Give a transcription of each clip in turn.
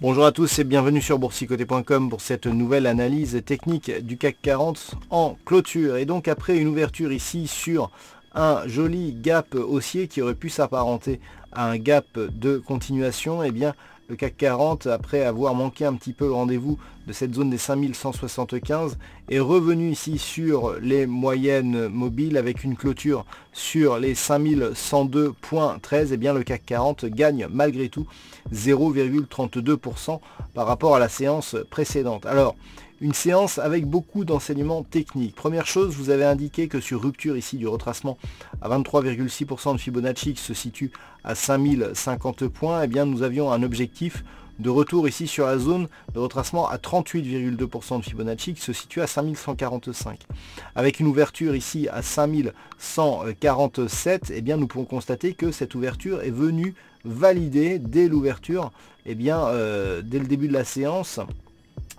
Bonjour à tous et bienvenue sur boursicoté.com pour cette nouvelle analyse technique du CAC 40 en clôture. Et donc après une ouverture ici sur un joli gap haussier qui aurait pu s'apparenter à un gap de continuation, eh bien le CAC 40, après avoir manqué un petit peu le rendez-vous de cette zone des 5175, est revenu ici sur les moyennes mobiles avec une clôture sur les 5102.13. Eh bien le CAC 40 gagne malgré tout 0,32% par rapport à la séance précédente. Alors, une séance avec beaucoup d'enseignements techniques. Première chose, vous avez indiqué que sur rupture ici du retracement à 23,6% de Fibonacci qui se situe à 5050 points, eh bien nous avions un objectif de retour ici sur la zone de retracement à 38,2% de Fibonacci qui se situe à 5145. Avec une ouverture ici à 5147, eh bien nous pouvons constater que cette ouverture est venue valider dès l'ouverture, eh bien dès le début de la séance,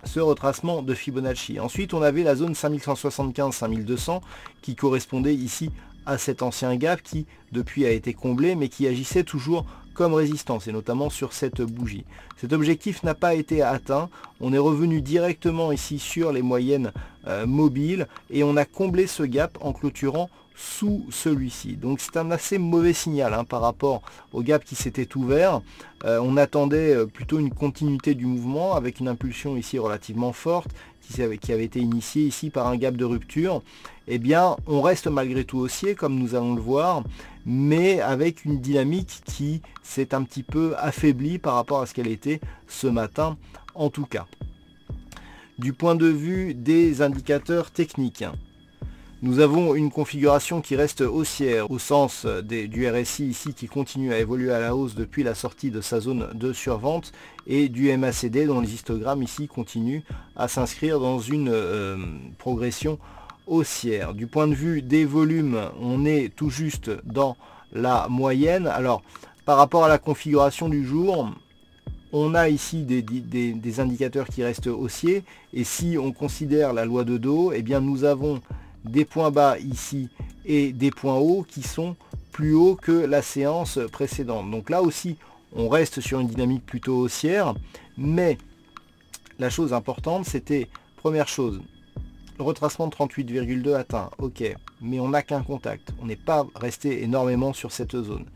ce retracement de Fibonacci. Ensuite, on avait la zone 5175-5200 qui correspondait ici à cet ancien gap qui depuis a été comblé mais qui agissait toujours comme résistance et notamment sur cette bougie. Cet objectif n'a pas été atteint. On est revenu directement ici sur les moyennes mobiles et on a comblé ce gap en clôturant sous celui-ci. Donc c'est un assez mauvais signal par rapport au gap qui s'était ouvert. On attendait plutôt une continuité du mouvement avec une impulsion ici relativement forte qui avait été initiée ici par un gap de rupture. Eh bien on reste malgré tout haussier comme nous allons le voir, mais avec une dynamique qui s'est un petit peu affaiblie par rapport à ce qu'elle était ce matin en tout cas. Du point de vue des indicateurs techniques, nous avons une configuration qui reste haussière au sens du RSI ici qui continue à évoluer à la hausse depuis la sortie de sa zone de survente et du MACD dont les histogrammes ici continuent à s'inscrire dans une progression haussière. Du point de vue des volumes, on est tout juste dans la moyenne. Alors par rapport à la configuration du jour, on a ici des indicateurs qui restent haussiers et si on considère la loi de Dow, eh bien nous avons des points bas ici et des points hauts qui sont plus hauts que la séance précédente. Donc là aussi, on reste sur une dynamique plutôt haussière, mais la chose importante, c'était, première chose, le retracement de 38,2 atteint, ok, mais on n'a qu'un contact, on n'est pas resté énormément sur cette zone.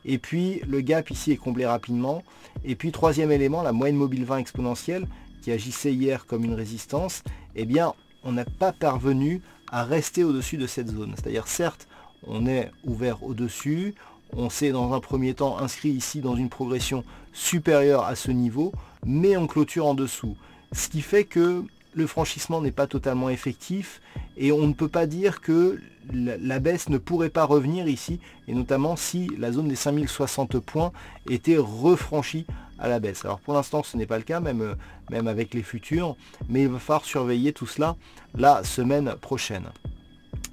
Et puis, le gap ici est comblé rapidement. Et puis, troisième élément, la moyenne mobile 20 exponentielle, qui agissait hier comme une résistance, eh bien, on n'a pas parvenu à rester au-dessus de cette zone. C'est-à-dire, certes, on est ouvert au-dessus, on s'est dans un premier temps inscrit ici dans une progression supérieure à ce niveau, mais on clôture en dessous. Ce qui fait que le franchissement n'est pas totalement effectif et on ne peut pas dire que la baisse ne pourrait pas revenir ici, et notamment si la zone des 5060 points était refranchie à la baisse. Alors pour l'instant ce n'est pas le cas, même avec les futurs, mais il va falloir surveiller tout cela la semaine prochaine.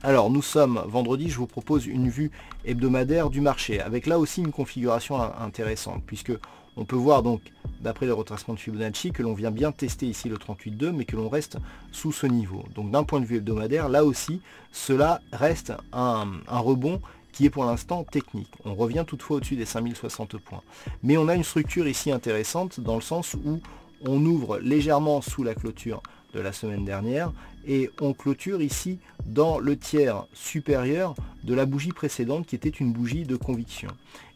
Alors nous sommes vendredi, je vous propose une vue hebdomadaire du marché, avec là aussi une configuration intéressante, puisque on peut voir donc, d'après le retracement de Fibonacci, que l'on vient bien tester ici le 38,2, mais que l'on reste sous ce niveau. Donc d'un point de vue hebdomadaire, là aussi, cela reste un rebond qui est pour l'instant technique. On revient toutefois au-dessus des 5060 points. Mais on a une structure ici intéressante, dans le sens où on ouvre légèrement sous la clôture de la semaine dernière et on clôture ici dans le tiers supérieur de la bougie précédente qui était une bougie de conviction.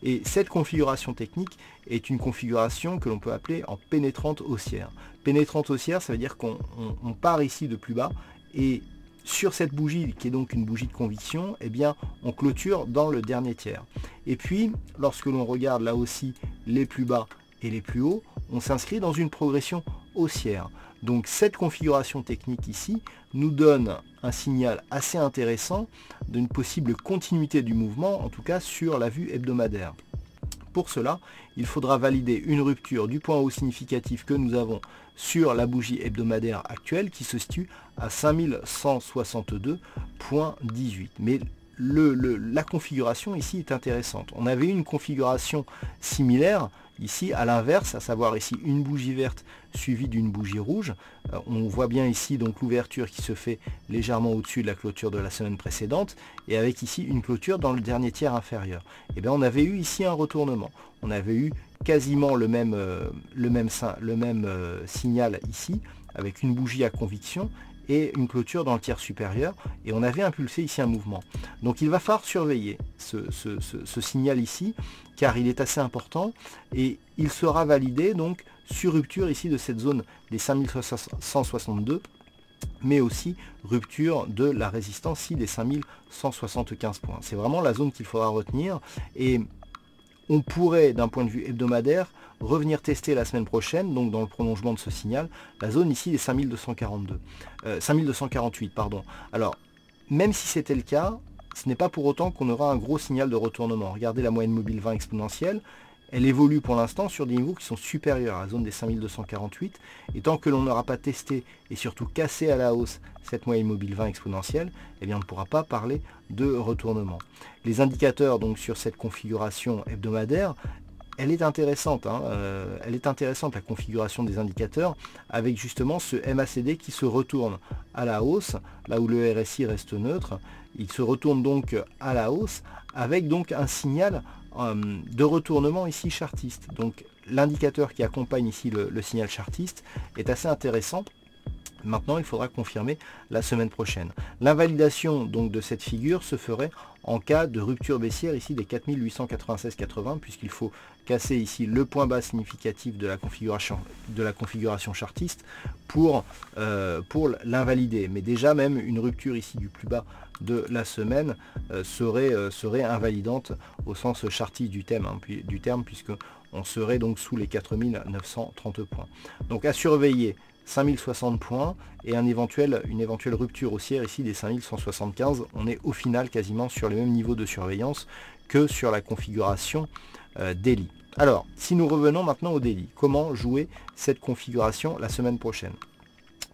Et cette configuration technique est une configuration que l'on peut appeler en pénétrante haussière. Pénétrante haussière, ça veut dire qu'on part ici de plus bas et sur cette bougie qui est donc une bougie de conviction, eh bien on clôture dans le dernier tiers. Et puis lorsque l'on regarde là aussi les plus bas et les plus hauts, on s'inscrit dans une progression haussière. Donc cette configuration technique ici nous donne un signal assez intéressant d'une possible continuité du mouvement, en tout cas sur la vue hebdomadaire. Pour cela, il faudra valider une rupture du point haut significatif que nous avons sur la bougie hebdomadaire actuelle qui se situe à 5162,18. Mais la configuration ici est intéressante. On avait une configuration similaire ici à l'inverse, à savoir ici une bougie verte suivie d'une bougie rouge. On voit bien ici donc l'ouverture qui se fait légèrement au-dessus de la clôture de la semaine précédente et avec ici une clôture dans le dernier tiers inférieur. Et bien on avait eu ici un retournement. On avait eu quasiment le même signal ici avec une bougie à conviction et une clôture dans le tiers supérieur, et on avait impulsé ici un mouvement. Donc il va falloir surveiller ce signal ici, car il est assez important, et il sera validé donc sur rupture ici de cette zone des 5162, mais aussi rupture de la résistance ici des 5175 points. C'est vraiment la zone qu'il faudra retenir, et on pourrait, d'un point de vue hebdomadaire, revenir tester la semaine prochaine, donc dans le prolongement de ce signal, la zone ici des 5248, pardon. Alors, même si c'était le cas, ce n'est pas pour autant qu'on aura un gros signal de retournement. Regardez la moyenne mobile 20 exponentielle, elle évolue pour l'instant sur des niveaux qui sont supérieurs à la zone des 5248, et tant que l'on n'aura pas testé et surtout cassé à la hausse cette moyenne mobile 20 exponentielle, eh bien on ne pourra pas parler de retournement. Les indicateurs donc sur cette configuration hebdomadaire, elle est intéressante, elle est intéressante la configuration des indicateurs, avec justement ce MACD qui se retourne à la hausse, là où le RSI reste neutre, il se retourne donc à la hausse, avec donc un signal de retournement ici chartiste. Donc l'indicateur qui accompagne ici le signal chartiste est assez intéressant. Maintenant, il faudra confirmer la semaine prochaine. L'invalidation donc de cette figure se ferait en cas de rupture baissière ici des 4896,80, puisqu'il faut casser ici le point bas significatif de la configuration chartiste pour l'invalider. Mais déjà même une rupture ici du plus bas de la semaine serait invalidante au sens chartiste du terme, puisque on serait donc sous les 4930 points. Donc à surveiller 5060 points et une éventuelle rupture haussière ici des 5175. On est au final quasiment sur les mêmes niveaux de surveillance que sur la configuration daily. Alors, si nous revenons maintenant au daily, comment jouer cette configuration la semaine prochaine?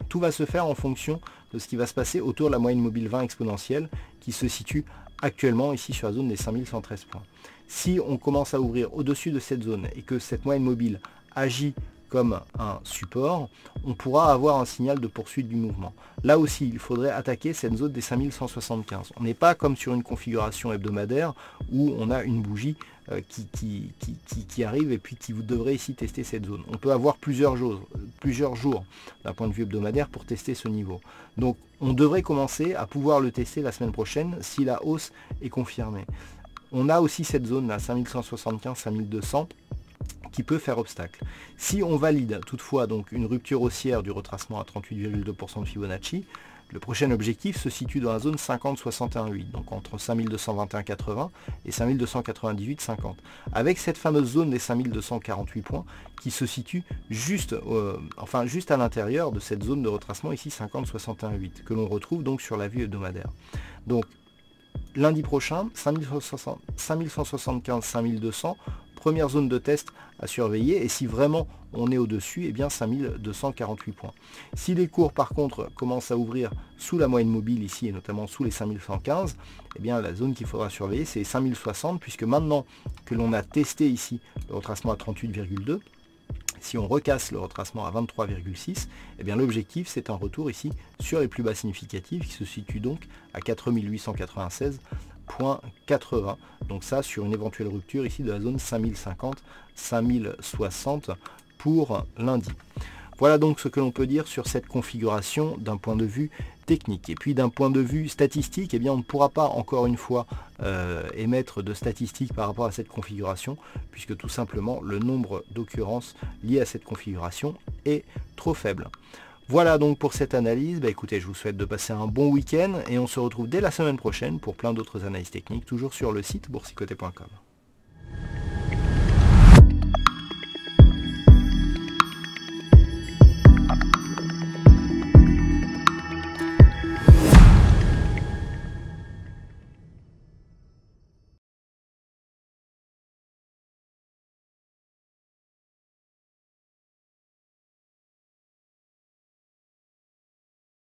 Tout va se faire en fonction de ce qui va se passer autour de la moyenne mobile 20 exponentielle qui se situe actuellement ici sur la zone des 5113 points. Si on commence à ouvrir au-dessus de cette zone et que cette moyenne mobile agit comme un support, on pourra avoir un signal de poursuite du mouvement. Là aussi, il faudrait attaquer cette zone des 5175. On n'est pas comme sur une configuration hebdomadaire où on a une bougie qui arrive et puis qui vous devrez ici tester cette zone. On peut avoir plusieurs jours d'un point de vue hebdomadaire pour tester ce niveau. Donc on devrait commencer à pouvoir le tester la semaine prochaine si la hausse est confirmée. On a aussi cette zone là, 5175-5200, qui peut faire obstacle. Si on valide toutefois donc une rupture haussière du retracement à 38,2% de Fibonacci, le prochain objectif se situe dans la zone 50-61,8, donc entre 5221,80 et 5298,50, avec cette fameuse zone des 5248 points qui se situe juste à l'intérieur de cette zone de retracement ici 50-61,8, que l'on retrouve donc sur la vue hebdomadaire. Donc lundi prochain, 5175-5200, première zone de test à surveiller, et si vraiment on est au-dessus, eh bien 5248 points. Si les cours par contre commencent à ouvrir sous la moyenne mobile ici, et notamment sous les 5115, eh bien la zone qu'il faudra surveiller c'est 5060, puisque maintenant que l'on a testé ici le retracement à 38,2, si on recasse le retracement à 23,6, eh bien l'objectif c'est un retour ici sur les plus bas significatifs qui se situent donc à 4896,80. Donc ça sur une éventuelle rupture ici de la zone 5050-5060 pour lundi. Voilà donc ce que l'on peut dire sur cette configuration d'un point de vue technique. Et puis d'un point de vue statistique, eh bien on ne pourra pas encore une fois émettre de statistiques par rapport à cette configuration, puisque tout simplement le nombre d'occurrences liées à cette configuration est trop faible. Voilà donc pour cette analyse. Écoutez, je vous souhaite de passer un bon week-end et on se retrouve dès la semaine prochaine pour plein d'autres analyses techniques, toujours sur le site boursicoté.com.